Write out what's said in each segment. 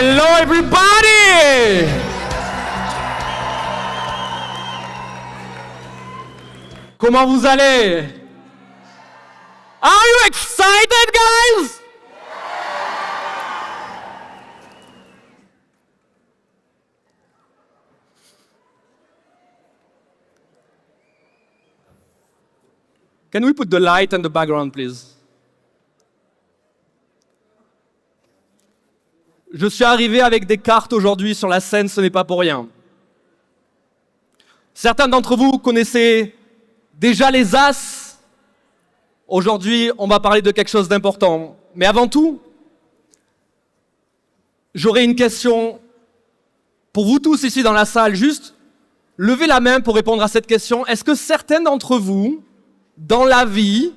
Hello everybody! Comment vous allez? Are you excited, guys? Can we put the light in the background, please? Je suis arrivé avec des cartes aujourd'hui sur la scène, ce n'est pas pour rien. Certains d'entre vous connaissez déjà les As. Aujourd'hui, on va parler de quelque chose d'important. Mais avant tout, j'aurai une question pour vous tous ici dans la salle. Juste, levez la main pour répondre à cette question. Est-ce que certains d'entre vous, dans la vie,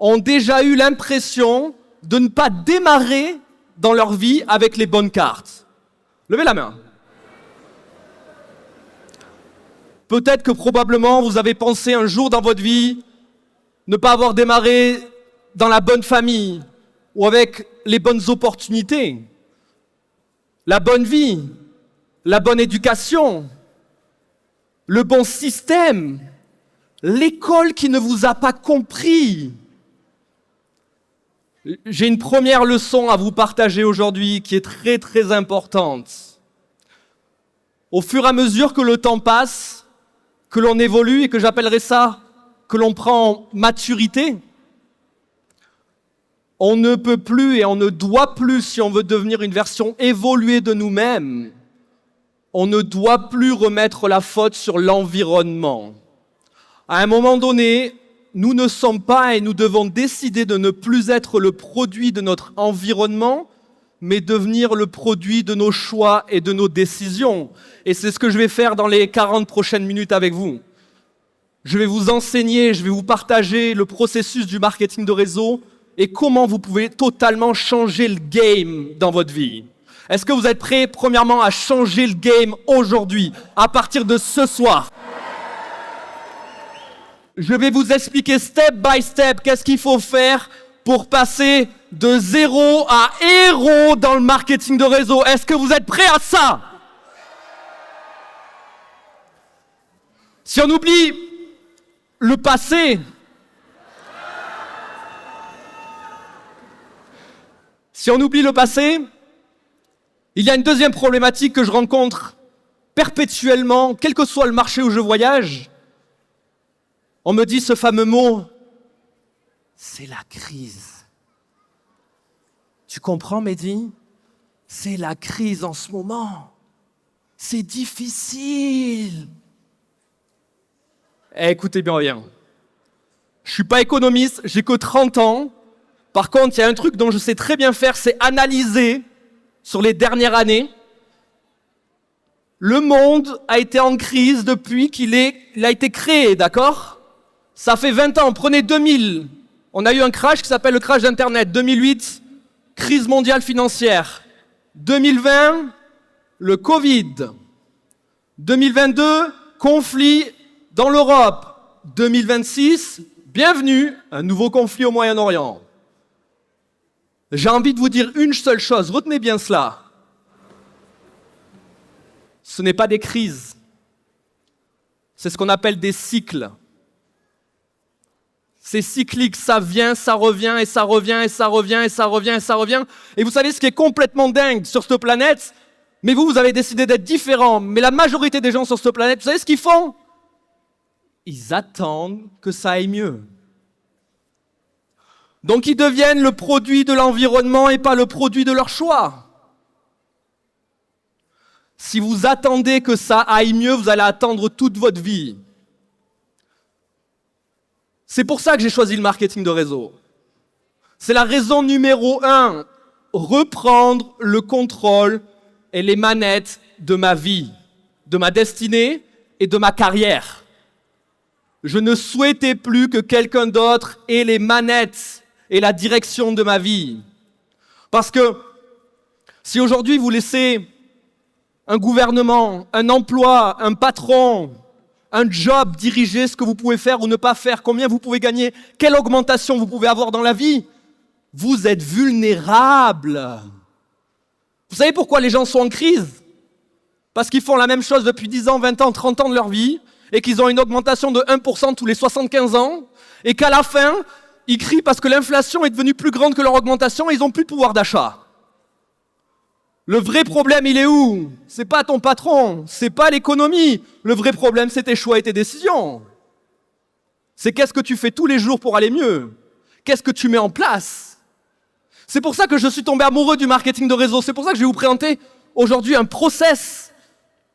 ont déjà eu l'impression de ne pas démarrer dans leur vie avec les bonnes cartes? Levez la main. Peut-être que probablement vous avez pensé un jour dans votre vie ne pas avoir démarré dans la bonne famille ou avec les bonnes opportunités, la bonne vie, la bonne éducation, le bon système, l'école qui ne vous a pas compris. J'ai une première leçon à vous partager aujourd'hui qui est très très importante. Au fur et à mesure que le temps passe, que l'on évolue et que j'appellerais ça, que l'on prend en maturité, on ne peut plus et on ne doit plus, si on veut devenir une version évoluée de nous-mêmes, on ne doit plus remettre la faute sur l'environnement. À un moment donné, nous ne sommes pas et nous devons décider de ne plus être le produit de notre environnement, mais devenir le produit de nos choix et de nos décisions. Et c'est ce que je vais faire dans les 40 prochaines minutes avec vous. Je vais vous enseigner, je vais vous partager le processus du marketing de réseau et comment vous pouvez totalement changer le game dans votre vie. Est-ce que vous êtes prêts, premièrement, à changer le game aujourd'hui, à partir de ce soir ? Je vais vous expliquer step by step qu'est-ce qu'il faut faire pour passer de zéro à héros dans le marketing de réseau. Est-ce que vous êtes prêts à ça? Si on oublie le passé, il y a une deuxième problématique que je rencontre perpétuellement, quel que soit le marché où je voyage. On me dit ce fameux mot, c'est la crise. Tu comprends, Mehdi? C'est la crise en ce moment. C'est difficile. Écoutez bien, je ne suis pas économiste, j'ai que 30 ans. Par contre, il y a un truc dont je sais très bien faire, c'est analyser sur les dernières années. Le monde a été en crise depuis qu'il a été créé, d'accord ? Ça fait 20 ans, prenez 2000. On a eu un crash qui s'appelle le crash d'Internet. 2008, crise mondiale financière. 2020, le Covid. 2022, conflit dans l'Europe. 2026, bienvenue, un nouveau conflit au Moyen-Orient. J'ai envie de vous dire une seule chose, retenez bien cela. Ce n'est pas des crises. C'est ce qu'on appelle des cycles. C'est cyclique, ça vient, ça revient, et ça revient, et ça revient, et ça revient, et ça revient. Et vous savez ce qui est complètement dingue sur cette planète? Mais vous avez décidé d'être différent. Mais la majorité des gens sur cette planète, vous savez ce qu'ils font? Ils attendent que ça aille mieux. Donc ils deviennent le produit de l'environnement et pas le produit de leur choix. Si vous attendez que ça aille mieux, vous allez attendre toute votre vie. C'est pour ça que j'ai choisi le marketing de réseau. C'est la raison numéro 1, reprendre le contrôle et les manettes de ma vie, de ma destinée et de ma carrière. Je ne souhaitais plus que quelqu'un d'autre ait les manettes et la direction de ma vie. Parce que si aujourd'hui vous laissez un gouvernement, un emploi, un patron, un job, diriger ce que vous pouvez faire ou ne pas faire, combien vous pouvez gagner, quelle augmentation vous pouvez avoir dans la vie, vous êtes vulnérable. Vous savez pourquoi les gens sont en crise? Parce qu'ils font la même chose depuis 10 ans, 20 ans, 30 ans de leur vie, et qu'ils ont une augmentation de 1% tous les 75 ans, et qu'à la fin, ils crient parce que l'inflation est devenue plus grande que leur augmentation et ils n'ont plus de pouvoir d'achat. Le vrai problème, il est où? C'est pas ton patron, c'est pas l'économie. Le vrai problème, c'est tes choix et tes décisions. C'est qu'est-ce que tu fais tous les jours pour aller mieux? Qu'est-ce que tu mets en place? C'est pour ça que je suis tombé amoureux du marketing de réseau. C'est pour ça que je vais vous présenter aujourd'hui un process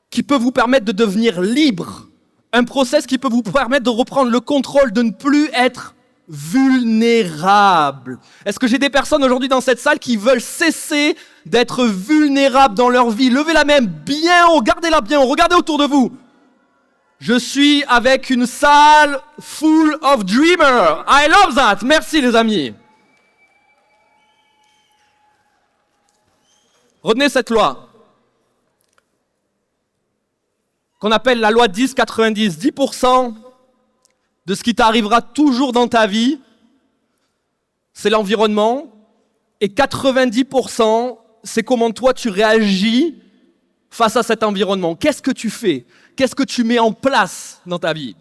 qui peut vous permettre de devenir libre. Un process qui peut vous permettre de reprendre le contrôle, de ne plus être vulnérable. Est-ce que j'ai des personnes aujourd'hui dans cette salle qui veulent cesser d'être vulnérables dans leur vie? Levez la main bien haut, gardez-la bien haut, regardez autour de vous. Je suis avec une salle full of dreamers. I love that. Merci les amis. Retenez cette loi qu'on appelle la loi 10-90. 10% de ce qui t'arrivera toujours dans ta vie, c'est l'environnement. Et 90%, c'est comment toi tu réagis face à cet environnement. Qu'est-ce que tu fais? Qu'est-ce que tu mets en place dans ta vie?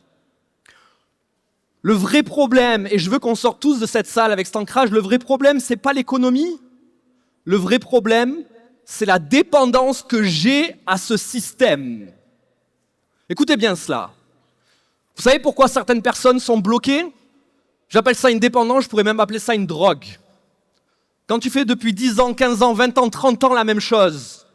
Le vrai problème, et je veux qu'on sorte tous de cette salle avec cet ancrage, le vrai problème, c'est pas l'économie. Le vrai problème, c'est la dépendance que j'ai à ce système. Écoutez bien cela. Vous savez pourquoi certaines personnes sont bloquées? J'appelle ça une dépendance, je pourrais même appeler ça une drogue. Quand tu fais depuis 10 ans, 15 ans, 20 ans, 30 ans la même chose,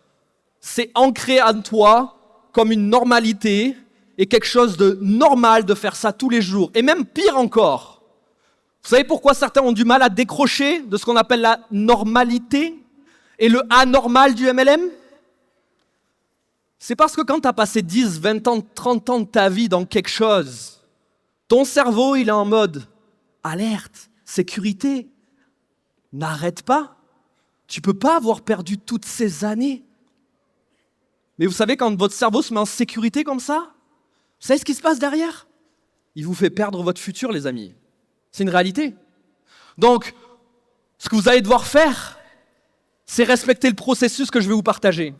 c'est ancré en toi comme une normalité et quelque chose de normal de faire ça tous les jours. Et même pire encore, vous savez pourquoi certains ont du mal à décrocher de ce qu'on appelle la normalité et le anormal du MLM? C'est parce que quand tu as passé 10, 20 ans, 30 ans de ta vie dans quelque chose, ton cerveau, il est en mode alerte, sécurité. N'arrête pas. Tu ne peux pas avoir perdu toutes ces années. Mais vous savez, quand votre cerveau se met en sécurité comme ça, vous savez ce qui se passe derrière? Il vous fait perdre votre futur, les amis. C'est une réalité. Donc, ce que vous allez devoir faire, c'est respecter le processus que je vais vous partager.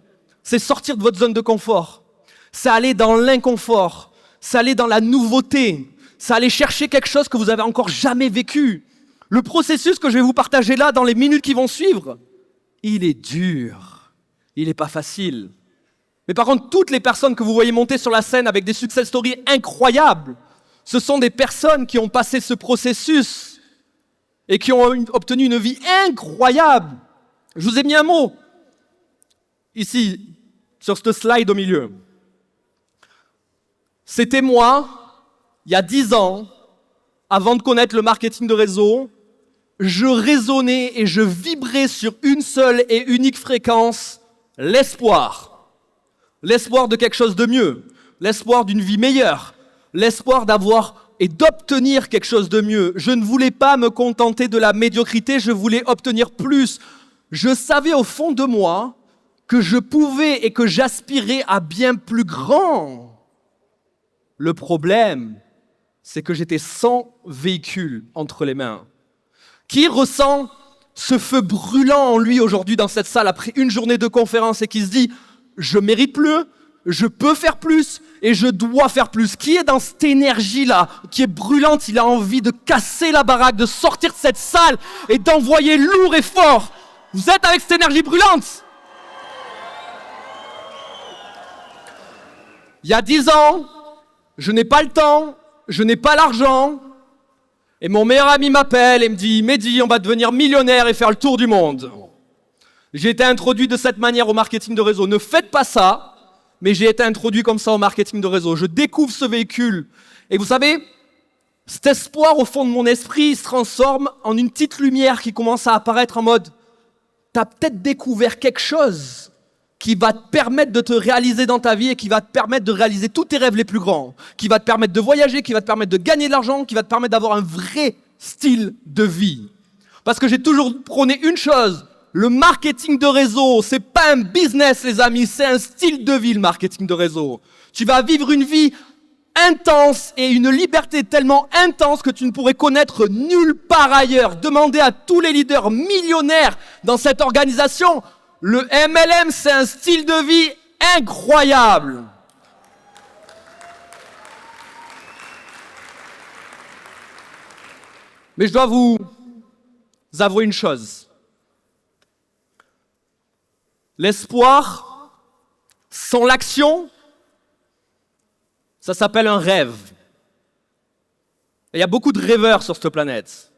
C'est sortir de votre zone de confort. C'est aller dans l'inconfort. C'est aller dans la nouveauté. C'est aller chercher quelque chose que vous avez encore jamais vécu. Le processus que je vais vous partager là, dans les minutes qui vont suivre, il est dur. Il n'est pas facile. Mais par contre, toutes les personnes que vous voyez monter sur la scène avec des success stories incroyables, ce sont des personnes qui ont passé ce processus et qui ont obtenu une vie incroyable. Je vous ai mis un mot ici, sur ce slide au milieu. C'était moi, il y a 10 ans, avant de connaître le marketing de réseau, je résonnais et je vibrais sur une seule et unique fréquence, l'espoir. L'espoir de quelque chose de mieux, l'espoir d'une vie meilleure, l'espoir d'avoir et d'obtenir quelque chose de mieux. Je ne voulais pas me contenter de la médiocrité, je voulais obtenir plus. Je savais au fond de moi que je pouvais et que j'aspirais à bien plus grand. Le problème, c'est que j'étais sans véhicule entre les mains. Qui ressent ce feu brûlant en lui aujourd'hui dans cette salle après une journée de conférence et qui se dit « Je mérite plus, je peux faire plus et je dois faire plus ». Qui est dans cette énergie-là, qui est brûlante, il a envie de casser la baraque, de sortir de cette salle et d'envoyer lourd et fort. Vous êtes avec cette énergie brûlante? Il y a 10 ans, je n'ai pas le temps, je n'ai pas l'argent. Et mon meilleur ami m'appelle et me dit « Mehdi, on va devenir millionnaire et faire le tour du monde. » J'ai été introduit de cette manière au marketing de réseau. Ne faites pas ça, mais j'ai été introduit comme ça au marketing de réseau. Je découvre ce véhicule. Et vous savez, cet espoir au fond de mon esprit se transforme en une petite lumière qui commence à apparaître en mode « Tu as peut-être découvert quelque chose qui va te permettre de te réaliser dans ta vie et qui va te permettre de réaliser tous tes rêves les plus grands, qui va te permettre de voyager, qui va te permettre de gagner de l'argent, qui va te permettre d'avoir un vrai style de vie. » Parce que j'ai toujours prôné une chose, le marketing de réseau, c'est pas un business les amis, c'est un style de vie le marketing de réseau. Tu vas vivre une vie intense et une liberté tellement intense que tu ne pourrais connaître nulle part ailleurs. Demandez à tous les leaders millionnaires dans cette organisation. Le MLM, c'est un style de vie incroyable. Mais je dois vous avouer une chose. L'espoir sans l'action, ça s'appelle un rêve. Et il y a beaucoup de rêveurs sur cette planète.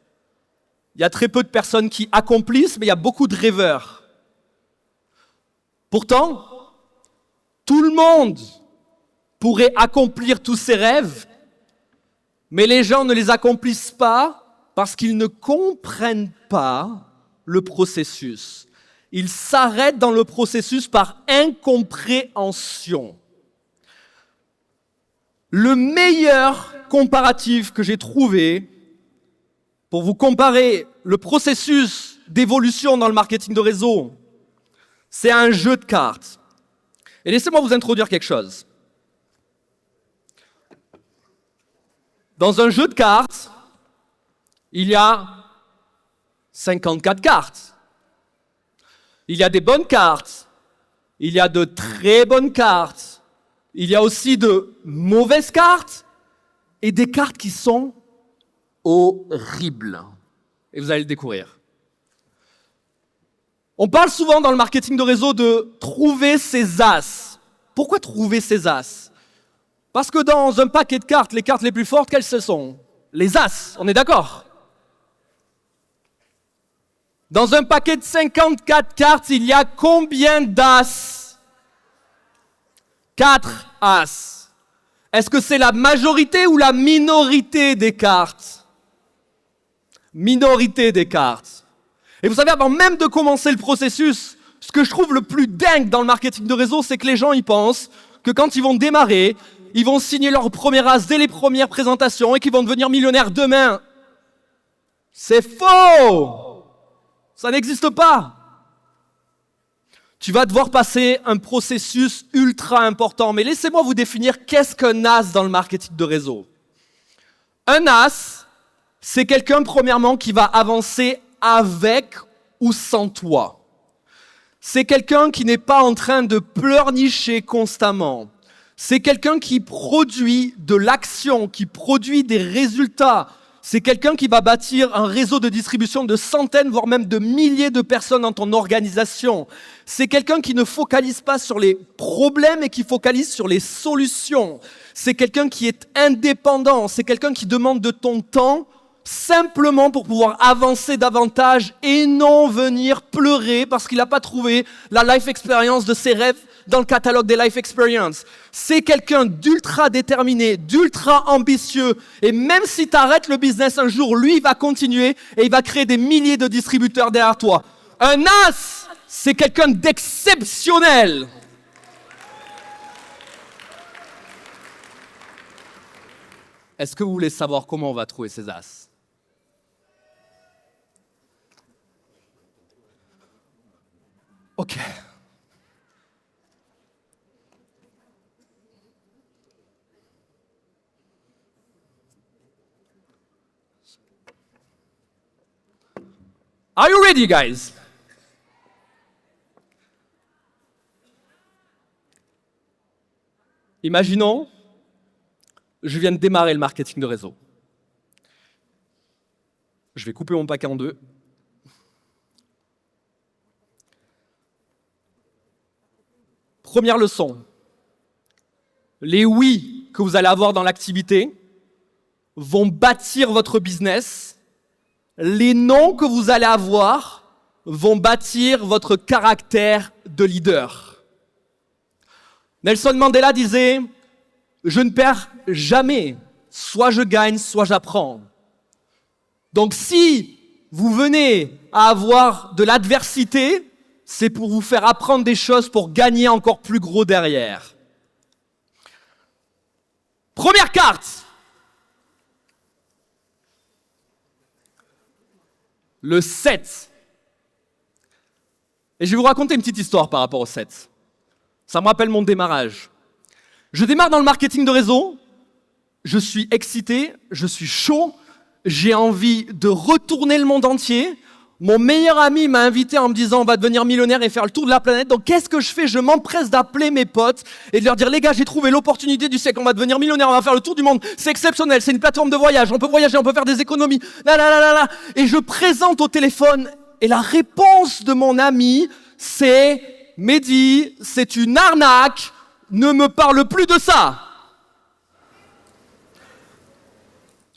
Il y a très peu de personnes qui accomplissent, mais il y a beaucoup de rêveurs. Pourtant, tout le monde pourrait accomplir tous ses rêves, mais les gens ne les accomplissent pas parce qu'ils ne comprennent pas le processus. Ils s'arrêtent dans le processus par incompréhension. Le meilleur comparatif que j'ai trouvé pour vous comparer le processus d'évolution dans le marketing de réseau, c'est un jeu de cartes. Et laissez-moi vous introduire quelque chose. Dans un jeu de cartes, il y a 54 cartes. Il y a des bonnes cartes, il y a de très bonnes cartes, il y a aussi de mauvaises cartes et des cartes qui sont horribles. Et vous allez le découvrir. On parle souvent dans le marketing de réseau de trouver ses as. Pourquoi trouver ses as? Parce que dans un paquet de cartes, les cartes les plus fortes, quelles ce sont? Les as, on est d'accord? Dans un paquet de 54 cartes, il y a combien d'as? 4 as. Est-ce que c'est la majorité ou la minorité des cartes? Minorité des cartes. Et vous savez, avant même de commencer le processus, ce que je trouve le plus dingue dans le marketing de réseau, c'est que les gens, ils pensent que quand ils vont démarrer, ils vont signer leur premier as dès les premières présentations et qu'ils vont devenir millionnaires demain. C'est faux! Ça n'existe pas. Tu vas devoir passer un processus ultra important. Mais laissez-moi vous définir qu'est-ce qu'un as dans le marketing de réseau. Un as, c'est quelqu'un, premièrement, qui va avancer avec ou sans toi. C'est quelqu'un qui n'est pas en train de pleurnicher constamment. C'est quelqu'un qui produit de l'action, qui produit des résultats. C'est quelqu'un qui va bâtir un réseau de distribution de centaines, voire même de milliers de personnes dans ton organisation. C'est quelqu'un qui ne focalise pas sur les problèmes et qui focalise sur les solutions. C'est quelqu'un qui est indépendant. C'est quelqu'un qui demande de ton temps simplement pour pouvoir avancer davantage et non venir pleurer parce qu'il n'a pas trouvé la life experience de ses rêves dans le catalogue des life experience. C'est quelqu'un d'ultra déterminé, d'ultra ambitieux. Et même si tu arrêtes le business un jour, lui, il va continuer et il va créer des milliers de distributeurs derrière toi. Un as, c'est quelqu'un d'exceptionnel. Est-ce que vous voulez savoir comment on va trouver ces as? Ok. Are you ready, guys? Imaginons, je viens de démarrer le marketing de réseau. Je vais couper mon paquet en deux. Première leçon. Les oui que vous allez avoir dans l'activité vont bâtir votre business. Les noms que vous allez avoir vont bâtir votre caractère de leader. Nelson Mandela disait « Je ne perds jamais, soit je gagne, soit j'apprends ». Donc si vous venez à avoir de l'adversité, c'est pour vous faire apprendre des choses pour gagner encore plus gros derrière. Première carte. Le 7. Et je vais vous raconter une petite histoire par rapport au 7. Ça me rappelle mon démarrage. Je démarre dans le marketing de réseau, je suis excité, je suis chaud, j'ai envie de retourner le monde entier. Mon meilleur ami m'a invité en me disant on va devenir millionnaire et faire le tour de la planète. Donc qu'est-ce que je fais? Je m'empresse d'appeler mes potes et de leur dire les gars, j'ai trouvé l'opportunité du siècle, on va devenir millionnaire, on va faire le tour du monde. C'est exceptionnel, c'est une plateforme de voyage, on peut voyager, on peut faire des économies. Là, là, là, là, là. Et je présente au téléphone et la réponse de mon ami, c'est Mehdi, c'est une arnaque, ne me parle plus de ça.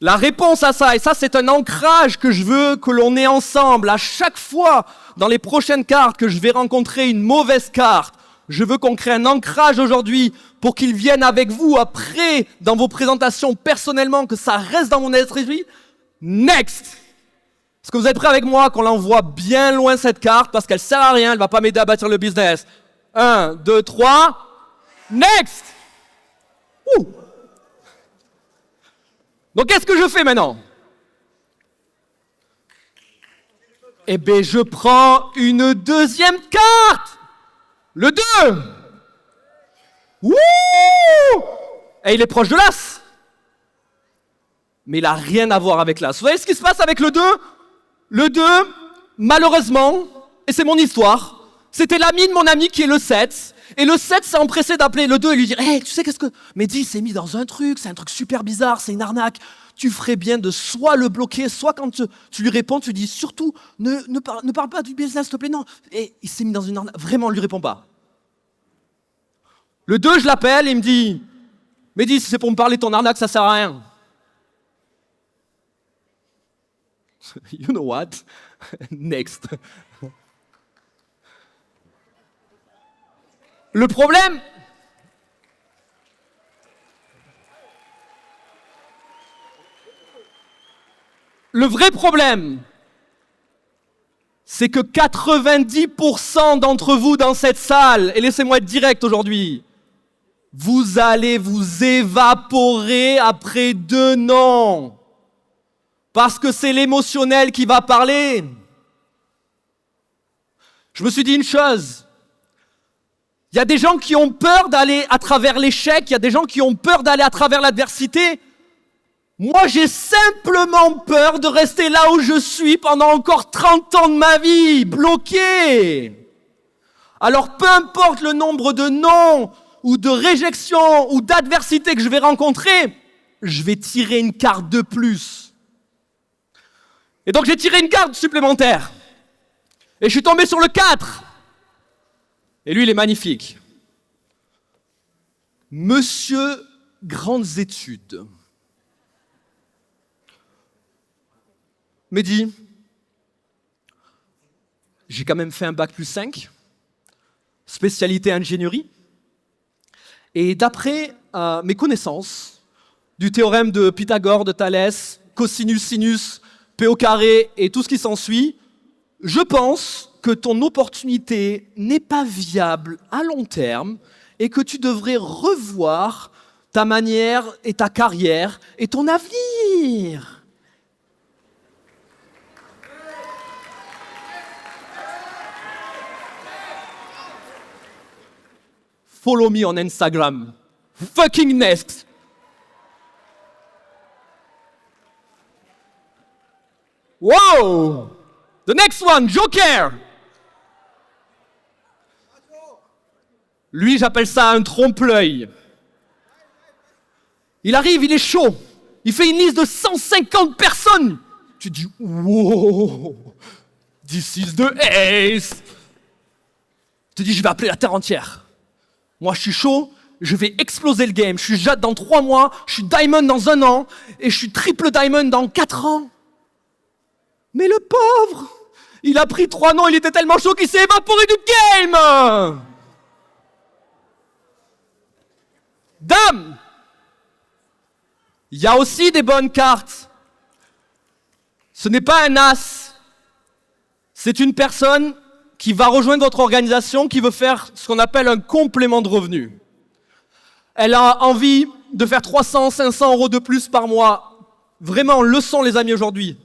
La réponse à ça, et ça c'est un ancrage que je veux que l'on ait ensemble, à chaque fois dans les prochaines cartes que je vais rencontrer une mauvaise carte, je veux qu'on crée un ancrage aujourd'hui pour qu'il vienne avec vous après, dans vos présentations personnellement, que ça reste dans mon esprit. Next! Est-ce que vous êtes prêts avec moi qu'on l'envoie bien loin cette carte parce qu'elle sert à rien, elle va pas m'aider à bâtir le business. 1, 2, 3, next! Ouh. Donc, qu'est-ce que je fais maintenant? Eh bien, je prends une deuxième carte. Le 2. Wouh! Et il est proche de l'As. Mais il n'a rien à voir avec l'As. Vous voyez ce qui se passe avec le 2? Le 2, malheureusement, et c'est mon histoire, c'était l'ami de mon ami qui est le 7. Et le 7 s'est empressé d'appeler le 2 et lui dire « Hey, tu sais qu'est-ce que... Mehdi s'est mis dans un truc, c'est un truc super bizarre, c'est une arnaque. Tu ferais bien de soit le bloquer, soit quand tu lui réponds, tu lui dis surtout ne parle pas du business, s'il te plaît, non. » Et il s'est mis dans une arnaque. Vraiment, on ne lui répond pas. Le 2, je l'appelle et il me dit « Mehdi, si c'est pour me parler de ton arnaque, ça ne sert à rien. » You know what? Next. Le problème, le vrai problème, c'est que 90% d'entre vous dans cette salle, et laissez-moi être direct aujourd'hui, vous allez vous évaporer après 2 noms. Parce que c'est l'émotionnel qui va parler. Je me suis dit une chose. Il y a des gens qui ont peur d'aller à travers l'échec, il y a des gens qui ont peur d'aller à travers l'adversité. Moi, j'ai simplement peur de rester là où je suis pendant encore 30 ans de ma vie, bloqué. Alors, peu importe le nombre de non, ou de réjections, ou d'adversités que je vais rencontrer, je vais tirer une carte de plus. Et donc, j'ai tiré une carte supplémentaire. Et je suis tombé sur le 4. Et lui, il est magnifique. Monsieur Grandes Études. Mehdi, j'ai quand même fait un bac plus 5, spécialité ingénierie. Et d'après mes connaissances du théorème de Pythagore, de Thalès, cosinus, sinus, P au carré et tout ce qui s'ensuit, je pense que ton opportunité n'est pas viable à long terme et que tu devrais revoir ta manière et ta carrière et ton avenir. Follow me on Instagram. Fucking next. Wow! The next one, Joker. Lui, j'appelle ça un trompe-l'œil. Il arrive, il est chaud. Il fait une liste de 150 personnes. Tu dis, wow, this is the ace. Tu te dis, je vais appeler la terre entière. Moi, je suis chaud, je vais exploser le game. Je suis Jade dans 3 mois, je suis Diamond dans 1 an, et je suis triple Diamond dans 4 ans. Mais le pauvre, il a pris 3 noms, il était tellement chaud qu'il s'est évaporé du game. Dame, il y a aussi des bonnes cartes. Ce n'est pas un as. C'est une personne qui va rejoindre votre organisation, qui veut faire ce qu'on appelle un complément de revenu. Elle a envie de faire 300, 500 euros de plus par mois. Vraiment, leçon les amis aujourd'hui.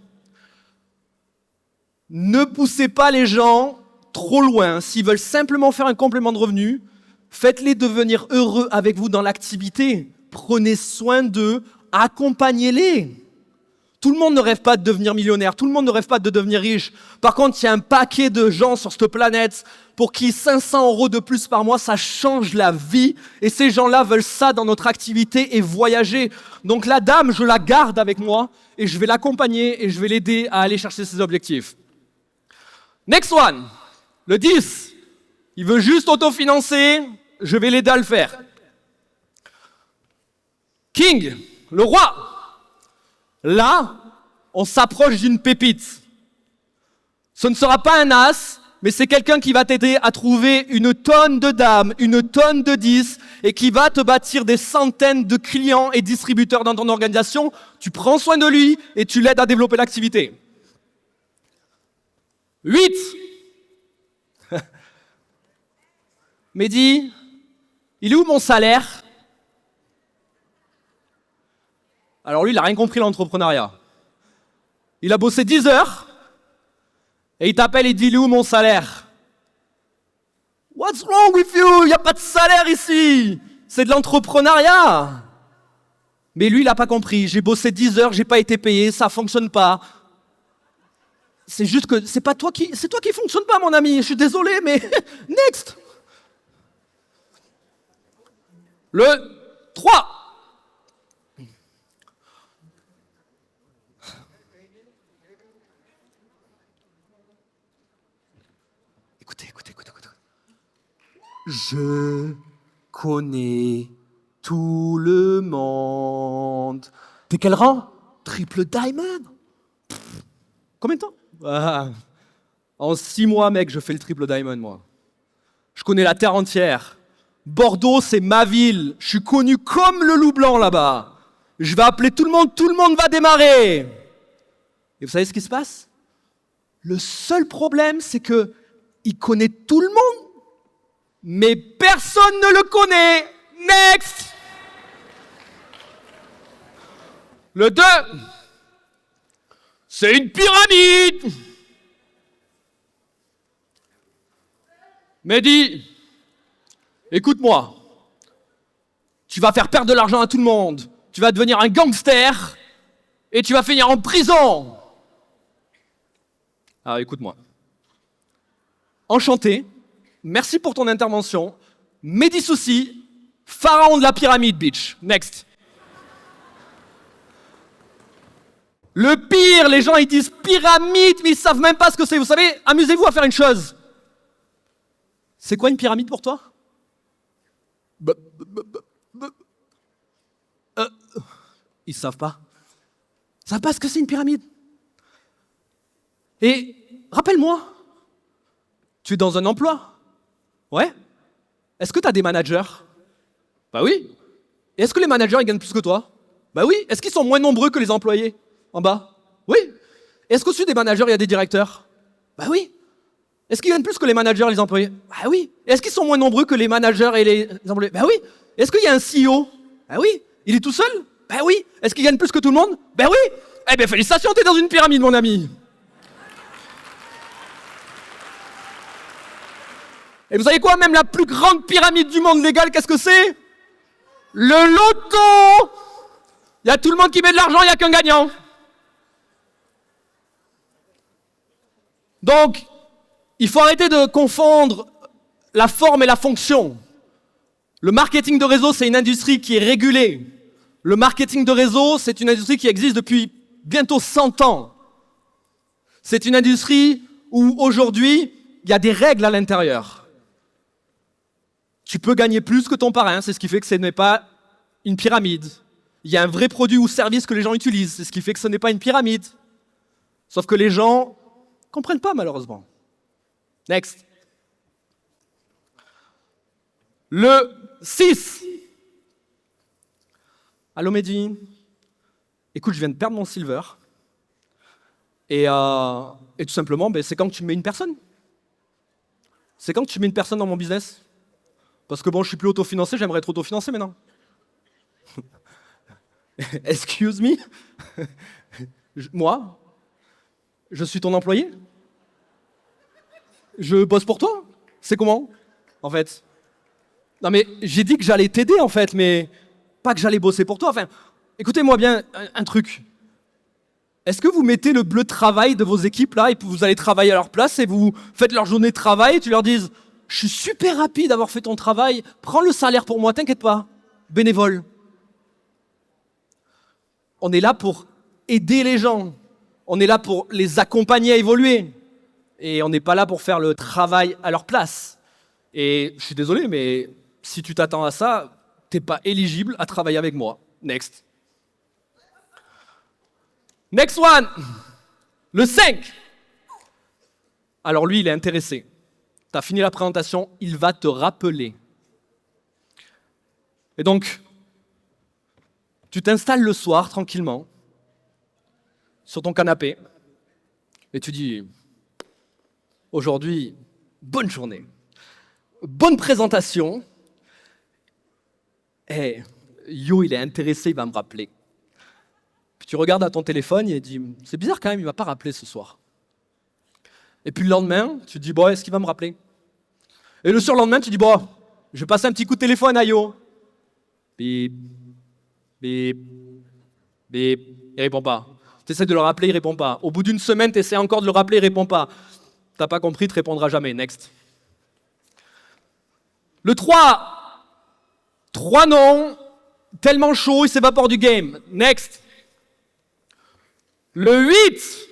Ne poussez pas les gens trop loin. S'ils veulent simplement faire un complément de revenu, faites-les devenir heureux avec vous dans l'activité. Prenez soin d'eux, accompagnez-les. Tout le monde ne rêve pas de devenir millionnaire, tout le monde ne rêve pas de devenir riche. Par contre, il y a un paquet de gens sur cette planète pour qui 500 € de plus par mois, ça change la vie. Et ces gens-là veulent ça dans notre activité et voyager. Donc la dame, je la garde avec moi et je vais l'accompagner et je vais l'aider à aller chercher ses objectifs. Next one, le 10. Il veut juste autofinancer, je vais l'aider à le faire. King, le roi. Là, on s'approche d'une pépite. Ce ne sera pas un as, mais c'est quelqu'un qui va t'aider à trouver une tonne de dames, une tonne de 10, et qui va te bâtir des centaines de clients et distributeurs dans ton organisation. Tu prends soin de lui et tu l'aides à développer l'activité. 8. Mehdi, il est où mon salaire? Alors lui, il n'a rien compris à l'entrepreneuriat. Il a bossé 10 heures, et il t'appelle et dit, il est où mon salaire? What's wrong with you? Il n'y a pas de salaire ici. C'est de l'entrepreneuriat. Mais lui, il n'a pas compris. J'ai bossé 10 heures, j'ai pas été payé, ça fonctionne pas. C'est juste que c'est toi qui fonctionne pas, mon ami. Je suis désolé, mais next. Le 3. Écoutez. Je connais tout le monde. T'es quel rang? Triple diamond. Combien de temps? En 6 mois, mec, je fais le triple diamond, moi. Je connais la terre entière. Bordeaux, c'est ma ville. Je suis connu comme le loup blanc là-bas. Je vais appeler tout le monde va démarrer. Et vous savez ce qui se passe? Le seul problème, c'est que il connaît tout le monde, mais personne ne le connaît. Next. Le 2, c'est une pyramide. Mehdi, écoute-moi. Tu vas faire perdre de l'argent à tout le monde. Tu vas devenir un gangster et tu vas finir en prison. Alors écoute-moi. Enchanté, merci pour ton intervention. Mehdi Souci, pharaon de la pyramide, bitch. Next. Le pire, les gens ils disent pyramide, mais ils savent même pas ce que c'est. Vous savez, amusez-vous à faire une chose. C'est quoi une pyramide pour toi? Ils savent pas. Ils savent pas ce que c'est une pyramide. Et rappelle-moi, tu es dans un emploi. Ouais. Est-ce que tu as des managers? Bah oui. Et est-ce que les managers ils gagnent plus que toi? Bah oui. Est-ce qu'ils sont moins nombreux que les employés en bas? Oui. Est-ce qu'au-dessus des managers il y a des directeurs? Bah oui. Est-ce qu'ils gagnent plus que les managers et les employés? Bah oui. Est-ce qu'ils sont moins nombreux que les managers et les employés? Bah oui. Est-ce qu'il y a un CEO? Bah oui. Il est tout seul? Bah oui. Est-ce qu'il gagne plus que tout le monde? Bah oui. Eh bien félicitations, t'es dans une pyramide, mon ami. Et vous savez quoi? Même la plus grande pyramide du monde légal, qu'est-ce que c'est? Le loto. Il y a tout le monde qui met de l'argent, il n'y a qu'un gagnant. Donc, il faut arrêter de confondre la forme et la fonction. Le marketing de réseau, c'est une industrie qui est régulée. Le marketing de réseau, c'est une industrie qui existe depuis bientôt 100 ans. C'est une industrie où aujourd'hui, il y a des règles à l'intérieur. Tu peux gagner plus que ton parrain, c'est ce qui fait que ce n'est pas une pyramide. Il y a un vrai produit ou service que les gens utilisent, c'est ce qui fait que ce n'est pas une pyramide. Sauf que les gens ne comprennent pas, malheureusement. Next. Le 6. Allô Mehdi. Écoute, je viens de perdre mon silver. Et tout simplement, c'est quand que tu mets une personne. C'est quand que tu mets une personne dans mon business. Parce que bon, je suis plus autofinancé, j'aimerais être autofinancé maintenant. Excuse me. Moi, je suis ton employé. Je bosse pour toi. C'est comment, en fait? Non mais j'ai dit que j'allais t'aider en fait, mais pas que j'allais bosser pour toi. Enfin, écoutez-moi bien un truc. Est-ce que vous mettez le bleu de travail de vos équipes là et puis vous allez travailler à leur place et vous faites leur journée de travail et tu leur dis « Je suis super happy d'avoir fait ton travail, prends le salaire pour moi, t'inquiète pas, bénévole. » On est là pour aider les gens, on est là pour les accompagner à évoluer et on n'est pas là pour faire le travail à leur place. Et je suis désolé, mais si tu t'attends à ça, t'es pas éligible à travailler avec moi. Next. Next one. Le 5. Alors lui, il est intéressé. Tu as fini la présentation, il va te rappeler. Et donc, tu t'installes le soir tranquillement sur ton canapé et tu dis « Aujourd'hui, bonne journée, bonne présentation. Hey, Yo, il est intéressé, il va me rappeler. » Puis tu regardes à ton téléphone et tu dis « C'est bizarre quand même, il ne m'a pas rappelé ce soir. » Et puis le lendemain, tu te dis « Bon, est-ce qu'il va me rappeler ?» Et le surlendemain, tu dis « Bon, je vais passer un petit coup de téléphone à Yo. » Bip, bip, bip, il répond pas. Tu essaies de le rappeler, il répond pas. Au bout d'une semaine, tu essaies encore de le rappeler, il répond pas. T'as pas compris, il te répondra jamais. Next. Le 3. 3 noms, tellement chaud, il s'évapore du game. Next. Le 8.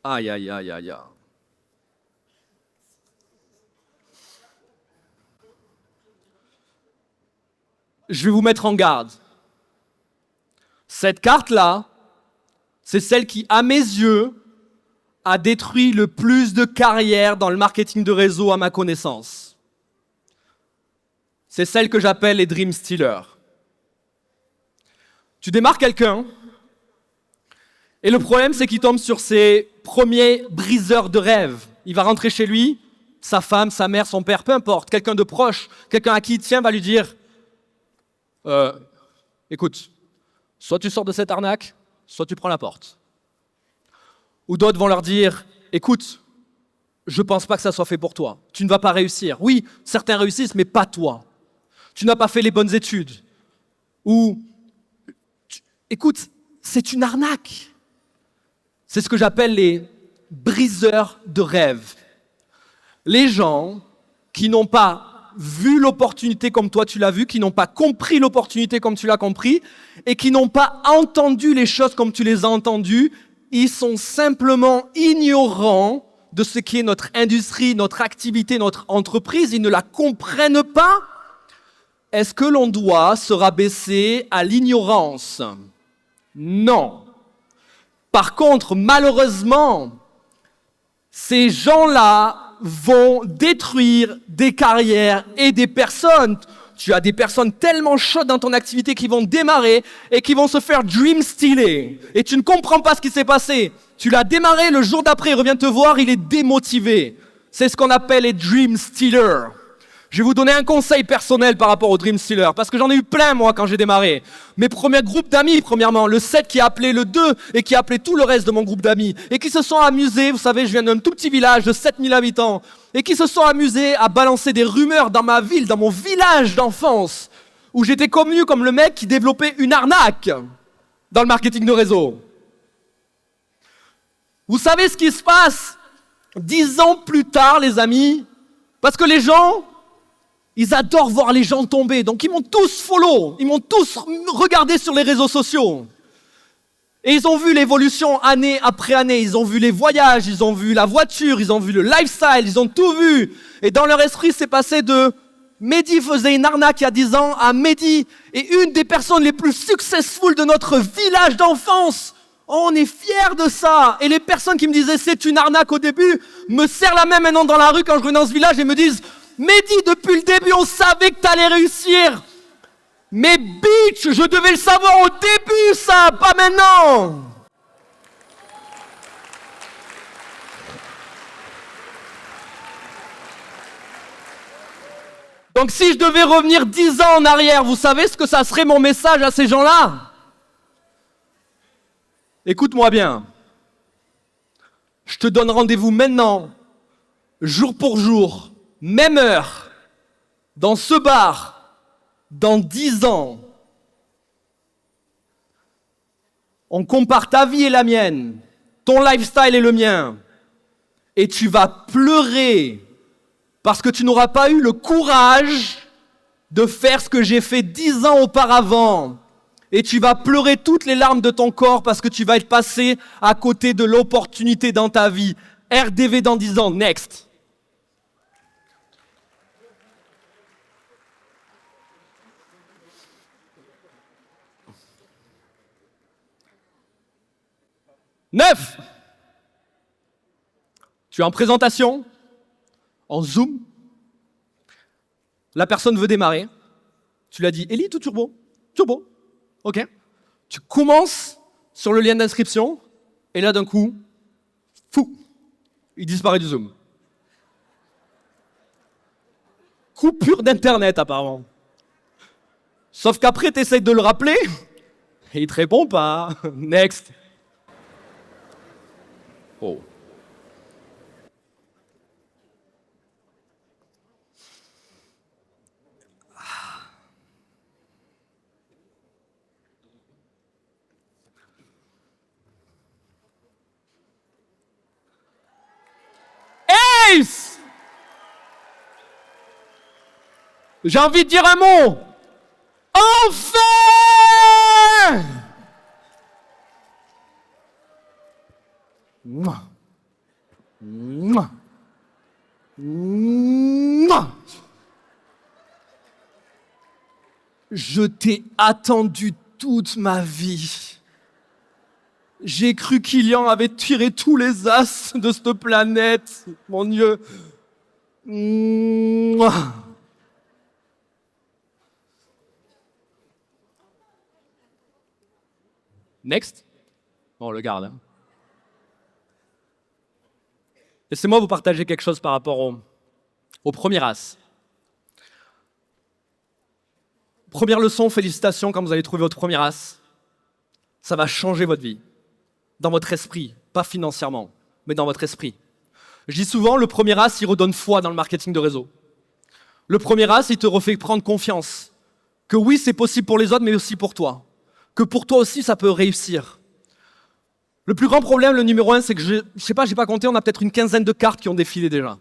Aïe, aïe, aïe, aïe, aïe. Je vais vous mettre en garde. Cette carte-là, c'est celle qui, à mes yeux, a détruit le plus de carrières dans le marketing de réseau à ma connaissance. C'est celle que j'appelle les Dream Stealers. Tu démarres quelqu'un, et le problème, c'est qu'il tombe sur ses premiers briseurs de rêves. Il va rentrer chez lui, sa femme, sa mère, son père, peu importe, quelqu'un de proche, quelqu'un à qui il tient va lui dire écoute, soit tu sors de cette arnaque, soit tu prends la porte. Ou d'autres vont leur dire, écoute, je ne pense pas que ça soit fait pour toi. Tu ne vas pas réussir. Oui, certains réussissent, mais pas toi. Tu n'as pas fait les bonnes études. Ou, écoute, c'est une arnaque. C'est ce que j'appelle les briseurs de rêves. Les gens qui n'ont pas vu l'opportunité comme toi tu l'as vu, qui n'ont pas compris l'opportunité comme tu l'as compris, et qui n'ont pas entendu les choses comme tu les as entendues, ils sont simplement ignorants de ce qui est notre industrie, notre activité, notre entreprise, ils ne la comprennent pas. Est-ce que l'on doit se rabaisser à l'ignorance? Non. Par contre, malheureusement, ces gens-là vont détruire des carrières et des personnes. Tu as des personnes tellement chaudes dans ton activité qui vont démarrer et qui vont se faire dream stealer. Et tu ne comprends pas ce qui s'est passé. Tu l'as démarré, le jour d'après, il revient te voir, il est démotivé. C'est ce qu'on appelle les dream stealers. Je vais vous donner un conseil personnel par rapport aux Dream Stealers, parce que j'en ai eu plein, moi, quand j'ai démarré. Mes premiers groupes d'amis, premièrement, le 7 qui a appelé le 2 et qui a appelé tout le reste de mon groupe d'amis, et qui se sont amusés, vous savez, je viens d'un tout petit village de 7000 habitants, et qui se sont amusés à balancer des rumeurs dans ma ville, dans mon village d'enfance, où j'étais connu comme le mec qui développait une arnaque dans le marketing de réseau. Vous savez ce qui se passe 10 ans plus tard, les amis? Parce que les gens... ils adorent voir les gens tomber, donc ils m'ont tous follow, ils m'ont tous regardé sur les réseaux sociaux. Et ils ont vu l'évolution année après année, ils ont vu les voyages, ils ont vu la voiture, ils ont vu le lifestyle, ils ont tout vu. Et dans leur esprit, c'est passé de Mehdi faisait une arnaque il y a 10 ans à Mehdi est une des personnes les plus successful de notre village d'enfance. Oh, on est fiers de ça. Et les personnes qui me disaient c'est une arnaque au début me serrent la main maintenant dans la rue quand je vais dans ce village et me disent Mehdi, depuis le début, on savait que t'allais réussir. Mais bitch, je devais le savoir au début, ça, pas maintenant. Donc si je devais revenir 10 ans en arrière, vous savez ce que ça serait mon message à ces gens-là? Écoute-moi bien. Je te donne rendez-vous maintenant, jour pour jour, même heure, dans ce bar, dans 10 ans. On compare ta vie et la mienne, ton lifestyle et le mien. Et tu vas pleurer parce que tu n'auras pas eu le courage de faire ce que j'ai fait 10 ans auparavant. Et tu vas pleurer toutes les larmes de ton corps parce que tu vas être passé à côté de l'opportunité dans ta vie. RDV dans 10 ans, next. Neuf. Tu es en présentation, en Zoom. La personne veut démarrer. Tu lui as dit Elite ou Turbo? Turbo. Ok. Tu commences sur le lien d'inscription et là d'un coup, fou, il disparaît du Zoom. Coupure d'internet apparemment. Sauf qu'après tu essayes de le rappeler et il te répond pas. Next. Oh. Ace! J'ai envie de dire un mot. Enfin! Mouah. Mouah. Mouah. Je t'ai attendu toute ma vie. J'ai cru qu'Ilian avait tiré tous les as de cette planète. Mon Dieu. Mouah. Next. Bon, on le garde. Hein. Laissez-moi vous partager quelque chose par rapport au premier as. Première leçon, félicitations quand vous allez trouver votre premier as. Ça va changer votre vie. Dans votre esprit, pas financièrement, mais dans votre esprit. Je dis souvent, le premier as, il redonne foi dans le marketing de réseau. Le premier as, il te refait prendre confiance. Que oui, c'est possible pour les autres, mais aussi pour toi. Que pour toi aussi, ça peut réussir. Le plus grand problème, le numéro 1, c'est que je sais pas, j'ai pas compté, on a peut-être une quinzaine de cartes qui ont défilé déjà.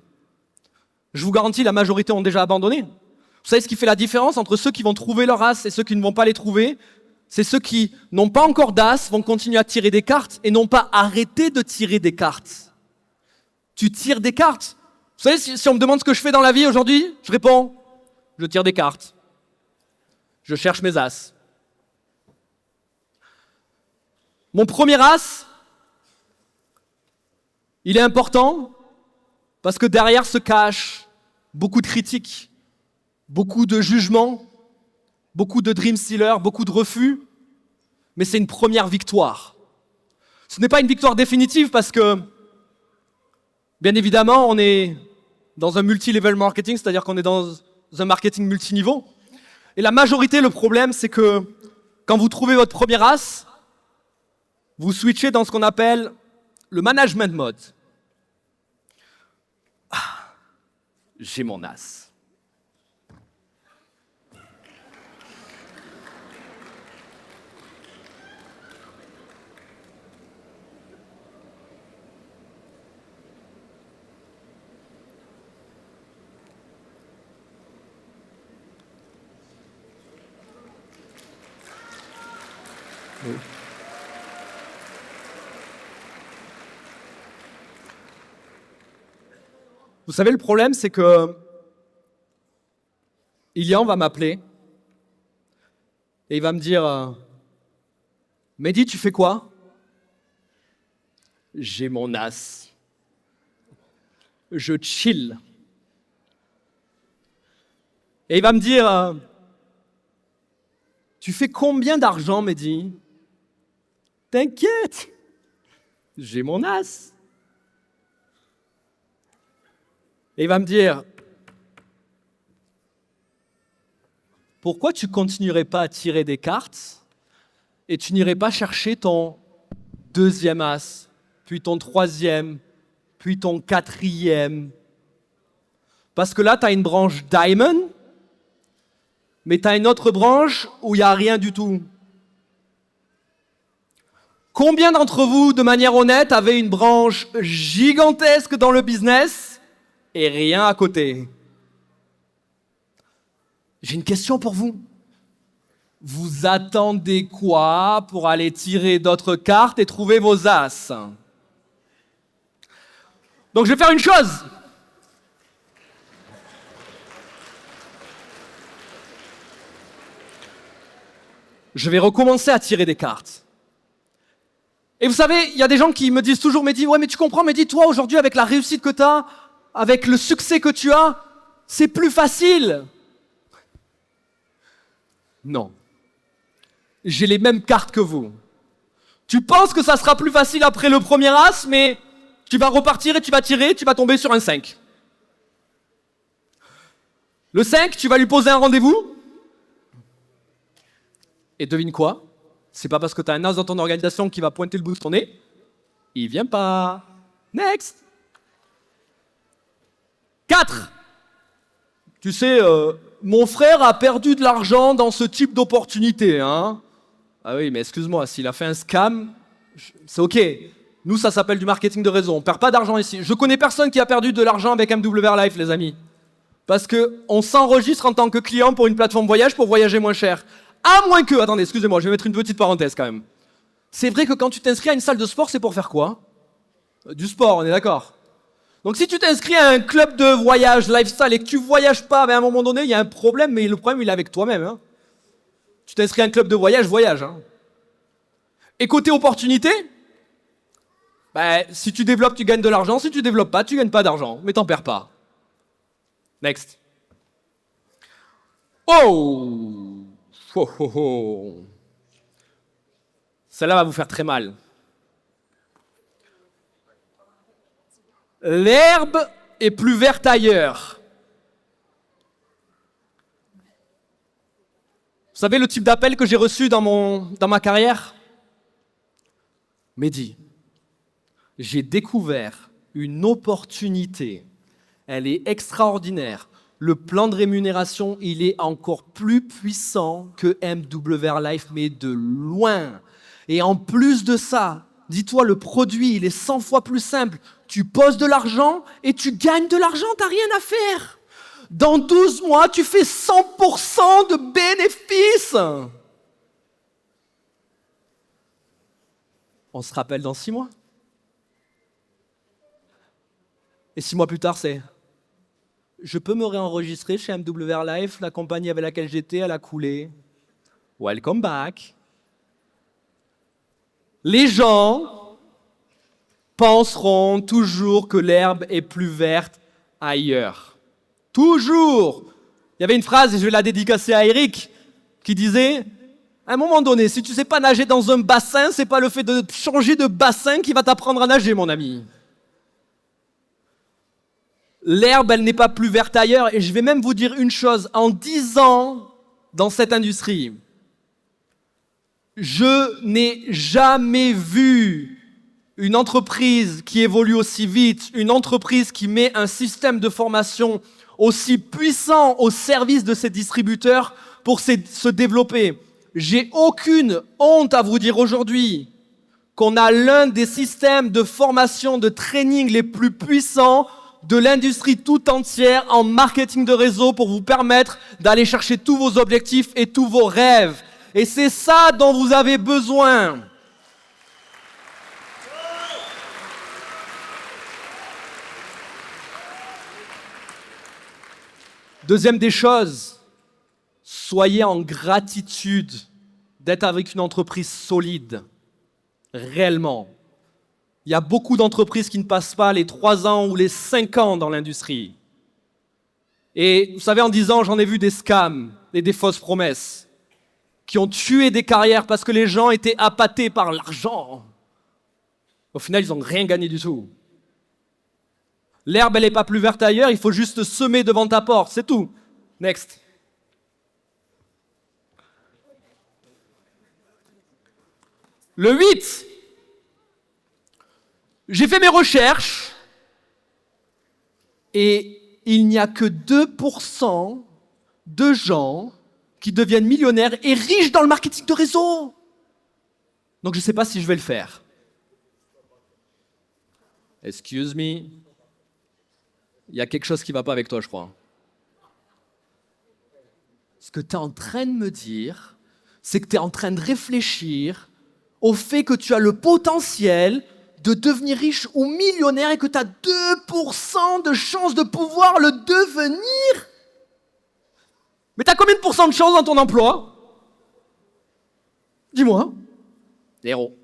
Je vous garantis, la majorité ont déjà abandonné. Vous savez ce qui fait la différence entre ceux qui vont trouver leur as et ceux qui ne vont pas les trouver? C'est ceux qui n'ont pas encore d'as, vont continuer à tirer des cartes et n'ont pas arrêté de tirer des cartes. Tu tires des cartes. Vous savez, si on me demande ce que je fais dans la vie aujourd'hui, je réponds, je tire des cartes. Je cherche mes as. Mon premier as, il est important parce que derrière se cachent beaucoup de critiques, beaucoup de jugements, beaucoup de dream stealers, beaucoup de refus, mais c'est une première victoire. Ce n'est pas une victoire définitive parce que, bien évidemment, on est dans un multi-level marketing, c'est-à-dire qu'on est dans un marketing multiniveau. Et la majorité, le problème, c'est que quand vous trouvez votre premier as, vous switchez dans ce qu'on appelle le management mode. Ah, j'ai mon as. Oui. Vous savez, le problème, c'est que Ilian va m'appeler et il va me dire « Mehdi, tu fais quoi ?»« J'ai mon as. Je chill. » Et il va me dire « Tu fais combien d'argent, Mehdi ?»« T'inquiète, j'ai mon as. » Et il va me dire, pourquoi tu continuerais pas à tirer des cartes et tu n'irais pas chercher ton deuxième as, puis ton troisième, puis ton quatrième? Parce que là, tu as une branche Diamond, mais tu as une autre branche où il n'y a rien du tout. Combien d'entre vous, de manière honnête, avaient une branche gigantesque dans le business et rien à côté? J'ai une question pour vous. Vous attendez quoi pour aller tirer d'autres cartes et trouver vos as? Donc je vais faire une chose. Je vais recommencer à tirer des cartes. Et vous savez, il y a des gens qui me disent toujours, Mehdi, ouais mais tu comprends, Mehdi, toi aujourd'hui avec la réussite que tu as, avec le succès que tu as, c'est plus facile. Non. J'ai les mêmes cartes que vous. Tu penses que ça sera plus facile après le premier as, mais tu vas repartir et tu vas tirer, tu vas tomber sur un 5. Le 5, tu vas lui poser un rendez-vous. Et devine quoi? C'est pas parce que tu as un as dans ton organisation qui va pointer le bout de ton nez. Il vient pas. Next. 4. Tu sais, mon frère a perdu de l'argent dans ce type d'opportunité, hein. Ah oui, mais excuse-moi, s'il a fait un scam, c'est ok. Nous, ça s'appelle du marketing de réseau. On perd pas d'argent ici. Je connais personne qui a perdu de l'argent avec MWR Life, les amis. Parce qu'on s'enregistre en tant que client pour une plateforme voyage pour voyager moins cher. À moins que, attendez, excusez-moi, je vais mettre une petite parenthèse quand même. C'est vrai que quand tu t'inscris à une salle de sport, c'est pour faire quoi? Du sport, on est d'accord. Donc si tu t'inscris à un club de voyage, lifestyle, et que tu voyages pas, à un moment donné, il y a un problème, mais le problème, il est avec toi-même. Hein. Tu t'inscris à un club de voyage, voyage. Hein. Et côté opportunité, si tu développes, tu gagnes de l'argent. Si tu développes pas, tu gagnes pas d'argent. Mais t'en perds pas. Next. Oh! Oh, oh, oh. Celle-là va vous faire très mal. L'herbe est plus verte ailleurs. Vous savez le type d'appel que j'ai reçu dans ma carrière? Mehdi, j'ai découvert une opportunité. Elle est extraordinaire. Le plan de rémunération, il est encore plus puissant que MWR Life, mais de loin. Et en plus de ça, dis-toi, le produit, il est 100 fois plus simple. Tu poses de l'argent et tu gagnes de l'argent, t'as rien à faire. Dans 12 mois, tu fais 100% de bénéfices. On se rappelle dans 6 mois. Et 6 mois plus tard, c'est... Je peux me réenregistrer chez MWR Life, la compagnie avec laquelle j'étais, elle a coulé. Welcome back. Les gens penseront toujours que l'herbe est plus verte ailleurs. Toujours. Il y avait une phrase, et je vais la dédicacer à Eric, qui disait, à un moment donné, si tu ne sais pas nager dans un bassin, c'est pas le fait de changer de bassin qui va t'apprendre à nager, mon ami. L'herbe, elle n'est pas plus verte ailleurs. Et je vais même vous dire une chose. En 10 ans, dans cette industrie, je n'ai jamais vu une entreprise qui évolue aussi vite, une entreprise qui met un système de formation aussi puissant au service de ses distributeurs pour se développer. J'ai aucune honte à vous dire aujourd'hui qu'on a l'un des systèmes de formation, de training les plus puissants de l'industrie tout entière en marketing de réseau pour vous permettre d'aller chercher tous vos objectifs et tous vos rêves. Et c'est ça dont vous avez besoin. Deuxième des choses, soyez en gratitude d'être avec une entreprise solide, réellement. Il y a beaucoup d'entreprises qui ne passent pas les 3 ans ou les 5 ans dans l'industrie. Et vous savez, en 10 ans, j'en ai vu des scams et des fausses promesses qui ont tué des carrières parce que les gens étaient appâtés par l'argent. Au final, ils n'ont rien gagné du tout. L'herbe, elle n'est pas plus verte ailleurs, il faut juste semer devant ta porte, c'est tout. Next. Le 8. J'ai fait mes recherches et il n'y a que 2% de gens qui deviennent millionnaires et riches dans le marketing de réseau. Donc je ne sais pas si je vais le faire. Excuse me. Il y a quelque chose qui ne va pas avec toi, je crois. Ce que tu es en train de me dire, c'est que tu es en train de réfléchir au fait que tu as le potentiel de devenir riche ou millionnaire et que tu as 2% de chance de pouvoir le devenir. Mais tu as combien de pourcents de chance dans ton emploi? Dis-moi. 0.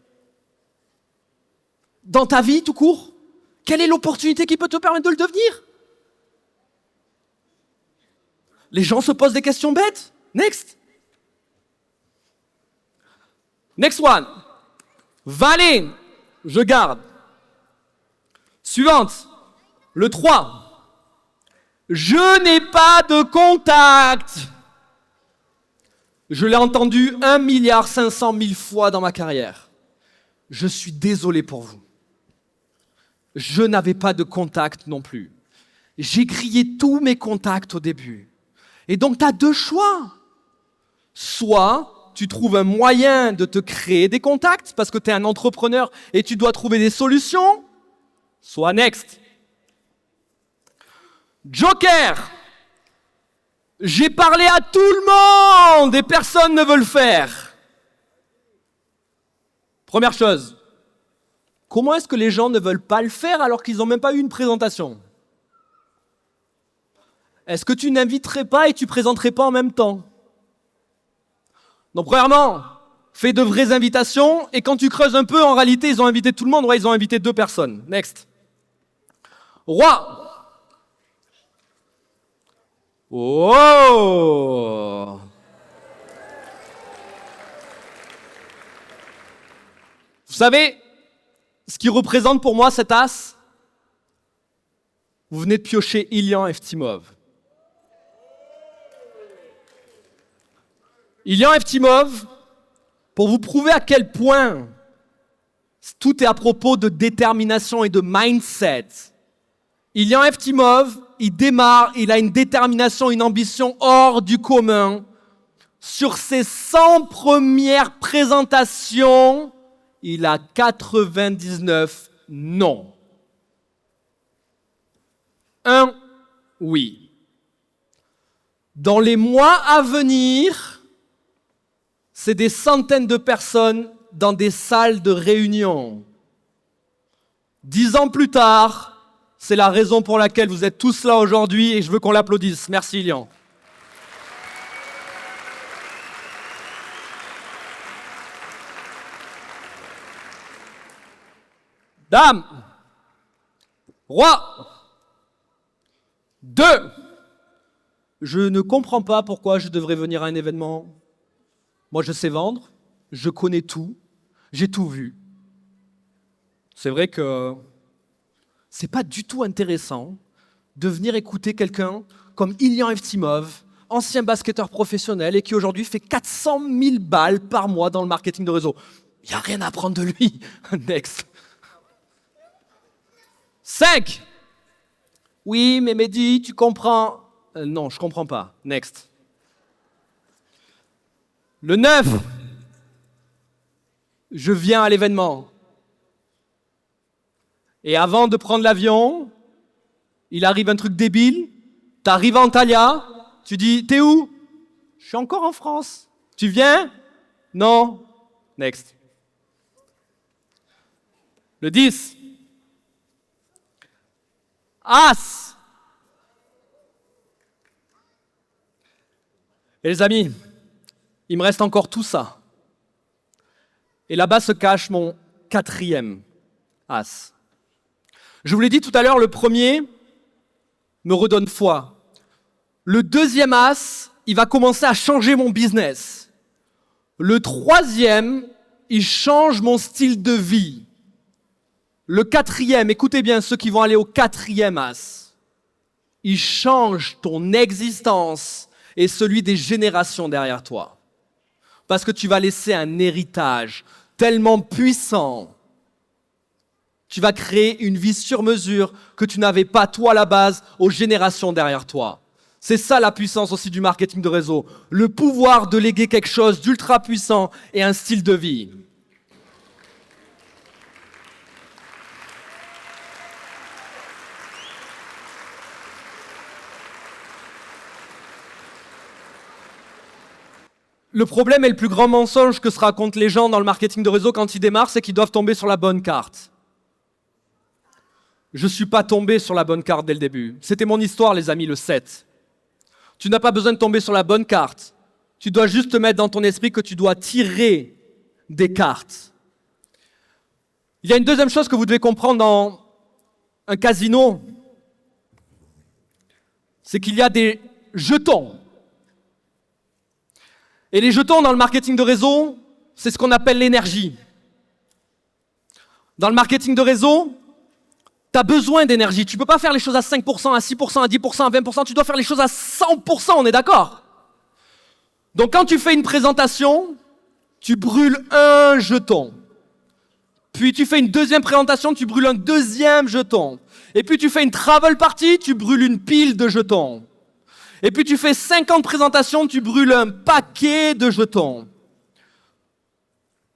Dans ta vie, tout court, quelle est l'opportunité qui peut te permettre de le devenir? Les gens se posent des questions bêtes. Next. Next one. Valet, je garde. Suivante. Le 3. Je n'ai pas de contact. Je l'ai entendu 1,5 milliard fois dans ma carrière. Je suis désolé pour vous. Je n'avais pas de contact non plus. J'ai grillé tous mes contacts au début. Et donc, tu as 2 choix. Soit tu trouves un moyen de te créer des contacts parce que tu es un entrepreneur et tu dois trouver des solutions. Soit next. Joker. J'ai parlé à tout le monde et personne ne veut le faire. Première chose. Comment est-ce que les gens ne veulent pas le faire alors qu'ils n'ont même pas eu une présentation? Est-ce que tu n'inviterais pas et tu présenterais pas en même temps? Donc premièrement, fais de vraies invitations et quand tu creuses un peu, en réalité, ils ont invité tout le monde. Ouais, ils ont invité 2 personnes. Next. Roi. Oh! Vous savez, ce qui représente pour moi cet as, vous venez de piocher Ilyan Eftimov. Ilyan Eftimov, pour vous prouver à quel point tout est à propos de détermination et de mindset. Ilyan Eftimov, il a une détermination, une ambition hors du commun. Sur ses 100 premières présentations, il a 99 non. 1 oui. Dans les mois à venir, c'est des centaines de personnes dans des salles de réunion. 10 ans plus tard, c'est la raison pour laquelle vous êtes tous là aujourd'hui et je veux qu'on l'applaudisse. Merci, Ilyan. Dame, roi, 2. Je ne comprends pas pourquoi je devrais venir à un événement. Moi, je sais vendre, je connais tout, j'ai tout vu. C'est vrai que c'est pas du tout intéressant de venir écouter quelqu'un comme Ilyan Eftimov, ancien basketteur professionnel et qui aujourd'hui fait 400 000 balles par mois dans le marketing de réseau. Il n'y a rien à apprendre de lui. Next. 5. Oui, mais Mehdi, tu comprends. Non, je comprends pas. Next. Le 9. Je viens à l'événement. Et avant de prendre l'avion, il arrive un truc débile. T'arrives à Antalya, tu dis, t'es où? Je suis encore en France. Tu viens? Non. Next. Le 10. As. Et les amis, il me reste encore tout ça. Et là-bas se cache mon 4e as. Je vous l'ai dit tout à l'heure, le premier me redonne foi. Le 2e as, il va commencer à changer mon business. Le 3e, il change mon style de vie. Le 4e, écoutez bien ceux qui vont aller au 4e as, il change ton existence et celui des générations derrière toi. Parce que tu vas laisser un héritage tellement puissant. Tu vas créer une vie sur mesure que tu n'avais pas toi à la base aux générations derrière toi. C'est ça la puissance aussi du marketing de réseau. Le pouvoir de léguer quelque chose d'ultra puissant et un style de vie. Le problème et le plus grand mensonge que se racontent les gens dans le marketing de réseau quand ils démarrent, c'est qu'ils doivent tomber sur la bonne carte. Je ne suis pas tombé sur la bonne carte dès le début. C'était mon histoire, les amis, le 7. Tu n'as pas besoin de tomber sur la bonne carte. Tu dois juste te mettre dans ton esprit que tu dois tirer des cartes. Il y a une deuxième chose que vous devez comprendre dans un casino, c'est qu'il y a des jetons. Et les jetons dans le marketing de réseau, c'est ce qu'on appelle l'énergie. Dans le marketing de réseau, tu as besoin d'énergie. Tu ne peux pas faire les choses à 5%, à 6%, à 10%, à 20%. Tu dois faire les choses à 100%, on est d'accord? Donc quand tu fais une présentation, tu brûles un jeton. Puis tu fais une deuxième présentation, tu brûles un deuxième jeton. Et puis tu fais une travel party, tu brûles une pile de jetons. Et puis tu fais 50 présentations, tu brûles un paquet de jetons.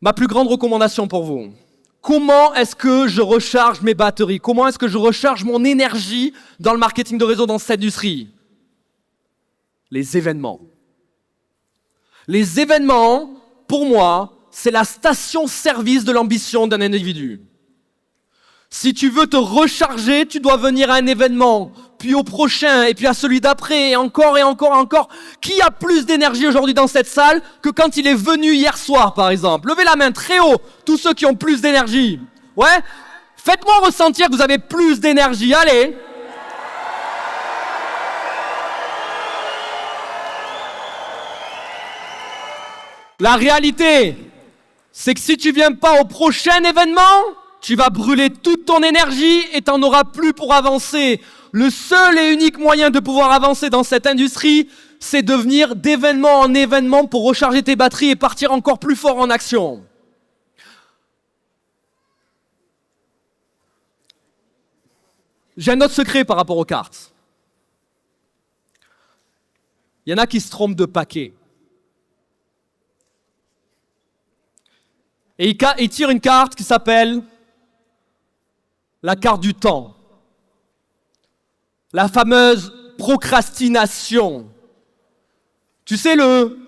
Ma plus grande recommandation pour vous, comment est-ce que je recharge mes batteries? Comment est-ce que je recharge mon énergie dans le marketing de réseau dans cette industrie? Les événements. Les événements, pour moi, c'est la station-service de l'ambition d'un individu. Si tu veux te recharger, tu dois venir à un événement, puis au prochain, et puis à celui d'après, et encore, et encore, et encore. Qui a plus d'énergie aujourd'hui dans cette salle que quand il est venu hier soir, par exemple? Levez la main très haut, tous ceux qui ont plus d'énergie. Ouais? Faites-moi ressentir que vous avez plus d'énergie. Allez! La réalité, c'est que si tu viens pas au prochain événement, tu vas brûler toute ton énergie et tu n'en auras plus pour avancer. Le seul et unique moyen de pouvoir avancer dans cette industrie, c'est de venir d'événement en événement pour recharger tes batteries et partir encore plus fort en action. J'ai un autre secret par rapport aux cartes. Il y en a qui se trompent de paquet. Et ils tirent une carte qui s'appelle la carte du temps. La fameuse procrastination. Tu sais, le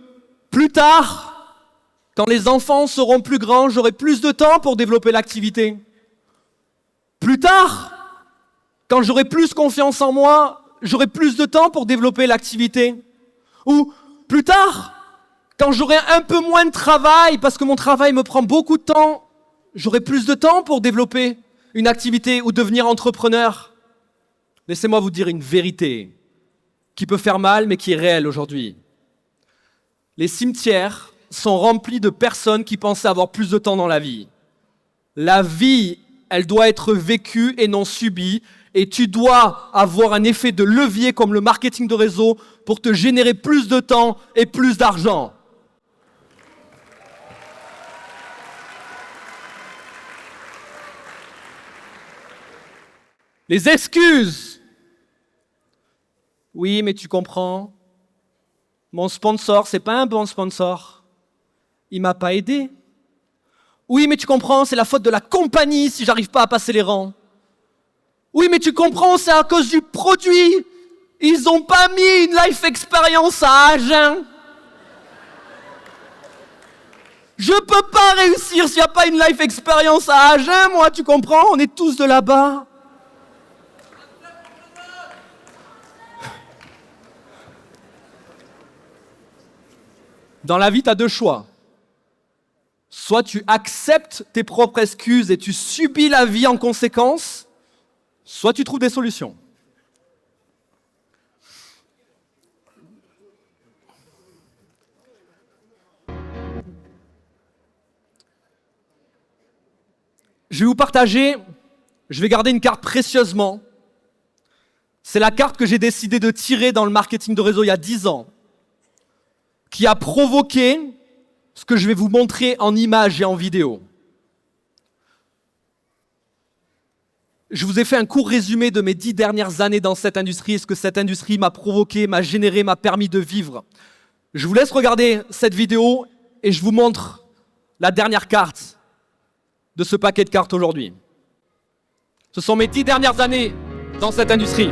plus tard, quand les enfants seront plus grands, j'aurai plus de temps pour développer l'activité. Plus tard, quand j'aurai plus confiance en moi, j'aurai plus de temps pour développer l'activité. Ou plus tard, quand j'aurai un peu moins de travail, parce que mon travail me prend beaucoup de temps, j'aurai plus de temps pour développer une activité ou devenir entrepreneur. Laissez-moi vous dire une vérité qui peut faire mal, mais qui est réelle aujourd'hui. Les cimetières sont remplis de personnes qui pensaient avoir plus de temps dans la vie. La vie, elle doit être vécue et non subie, et tu dois avoir un effet de levier comme le marketing de réseau pour te générer plus de temps et plus d'argent. Les excuses. Oui, mais tu comprends, mon sponsor, c'est pas un bon sponsor. Il m'a pas aidé. Oui, mais tu comprends, c'est la faute de la compagnie si j'arrive pas à passer les rangs. Oui, mais tu comprends, c'est à cause du produit. Ils ont pas mis une life experience à Agen. Je peux pas réussir s'il n'y a pas une life experience à Agen, moi, tu comprends, on est tous de là-bas. Dans la vie, tu as deux choix. Soit tu acceptes tes propres excuses et tu subis la vie en conséquence, soit tu trouves des solutions. Je vais vous partager, je vais garder une carte précieusement. C'est la carte que j'ai décidé de tirer dans le marketing de réseau il y a 10 ans, qui a provoqué ce que je vais vous montrer en images et en vidéo. Je vous ai fait un court résumé de mes 10 dernières années dans cette industrie et ce que cette industrie m'a provoqué, m'a généré, m'a permis de vivre. Je vous laisse regarder cette vidéo et je vous montre la dernière carte de ce paquet de cartes aujourd'hui. Ce sont mes 10 dernières années dans cette industrie.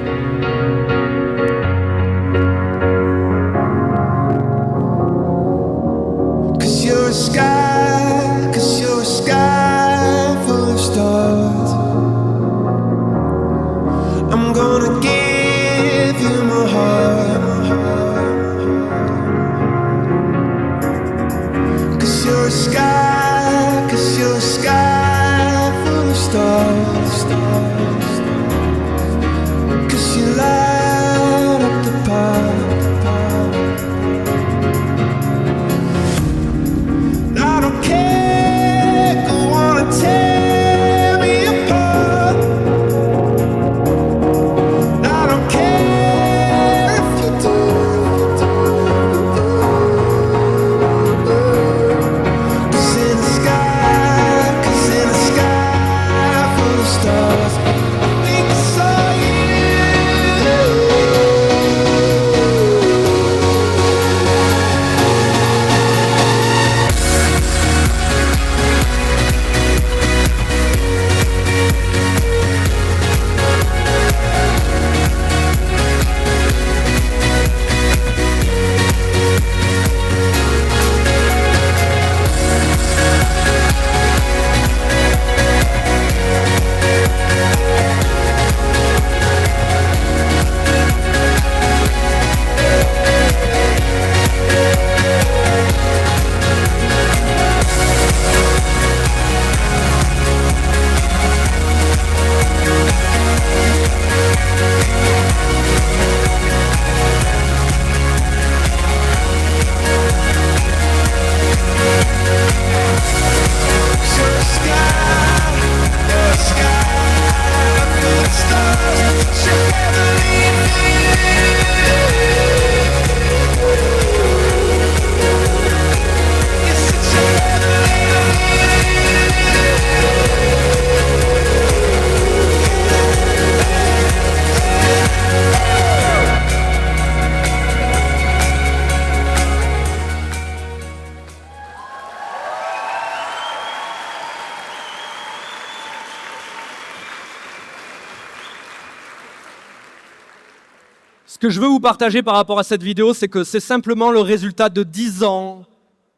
que je veux vous partager par rapport à cette vidéo, c'est que c'est simplement le résultat de 10 ans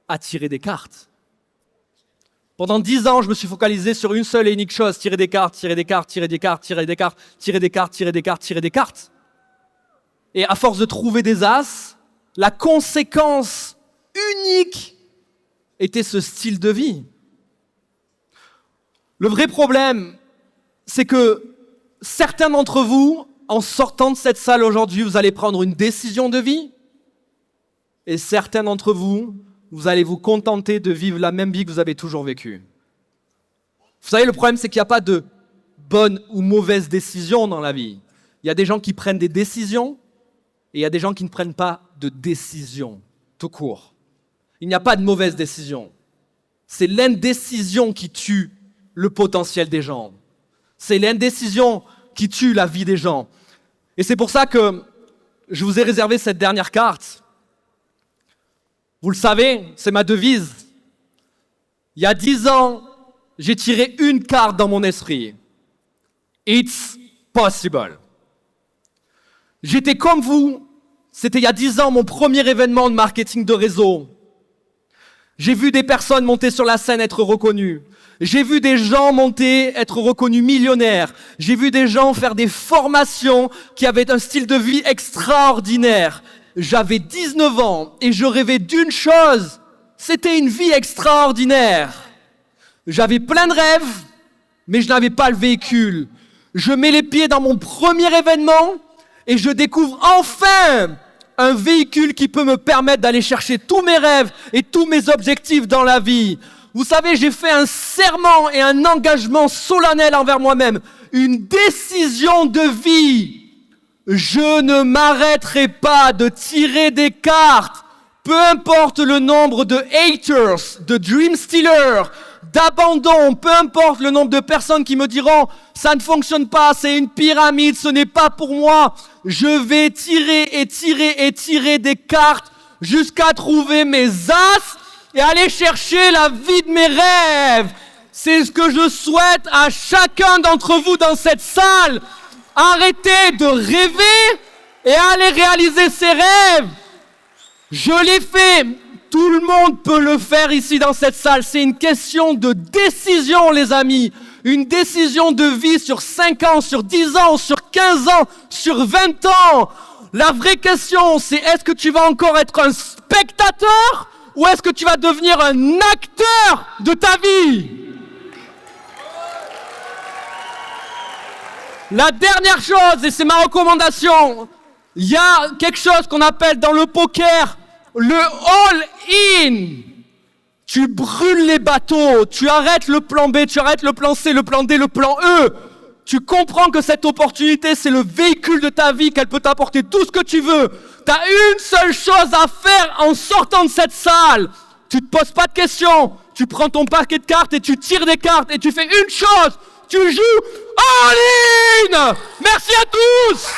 à tirer des cartes. Pendant 10 ans, je me suis focalisé sur une seule et unique chose, tirer des cartes, tirer des cartes, tirer des cartes, tirer des cartes, tirer des cartes, tirer des cartes, tirer des cartes. Et à force de trouver des as, la conséquence unique était ce style de vie. Le vrai problème, c'est que certains d'entre vous, en sortant de cette salle aujourd'hui, vous allez prendre une décision de vie. Et certains d'entre vous, vous allez vous contenter de vivre la même vie que vous avez toujours vécue. Vous savez, le problème, c'est qu'il n'y a pas de bonne ou mauvaise décision dans la vie. Il y a des gens qui prennent des décisions et il y a des gens qui ne prennent pas de décision, tout court. Il n'y a pas de mauvaise décision. C'est l'indécision qui tue le potentiel des gens. C'est l'indécision qui tue la vie des gens. Et c'est pour ça que je vous ai réservé cette dernière carte. Vous le savez, c'est ma devise. Il y a 10 ans, j'ai tiré une carte dans mon esprit. It's possible. J'étais comme vous. C'était il y a 10 ans mon premier événement de marketing de réseau. J'ai vu des personnes monter sur la scène, être reconnues. J'ai vu des gens monter, être reconnus millionnaires. J'ai vu des gens faire des formations qui avaient un style de vie extraordinaire. J'avais 19 ans et je rêvais d'une chose, c'était une vie extraordinaire. J'avais plein de rêves, mais je n'avais pas le véhicule. Je mets les pieds dans mon premier événement et je découvre enfin un véhicule qui peut me permettre d'aller chercher tous mes rêves et tous mes objectifs dans la vie. Vous savez, j'ai fait un serment et un engagement solennel envers moi-même, une décision de vie. Je ne m'arrêterai pas de tirer des cartes, peu importe le nombre de haters, de dream stealers, d'abandon, peu importe le nombre de personnes qui me diront « ça ne fonctionne pas, c'est une pyramide, ce n'est pas pour moi ». Je vais tirer et tirer et tirer des cartes jusqu'à trouver mes as et aller chercher la vie de mes rêves. C'est ce que je souhaite à chacun d'entre vous dans cette salle. Arrêtez de rêver et allez réaliser ses rêves. Je l'ai fait. Tout le monde peut le faire ici dans cette salle. C'est une question de décision, les amis. Une décision de vie sur 5 ans, sur 10 ans, sur 15 ans, sur 20 ans. La vraie question, c'est est-ce que tu vas encore être un spectateur ou est-ce que tu vas devenir un acteur de ta vie? La dernière chose, et c'est ma recommandation, il y a quelque chose qu'on appelle dans le poker le all-in. Tu brûles les bateaux, tu arrêtes le plan B, tu arrêtes le plan C, le plan D, le plan E. Tu comprends que cette opportunité, c'est le véhicule de ta vie, qu'elle peut t'apporter tout ce que tu veux. Tu as une seule chose à faire en sortant de cette salle. Tu ne te poses pas de questions. Tu prends ton paquet de cartes et tu tires des cartes et tu fais une chose. Tu joues all-in. Merci à tous.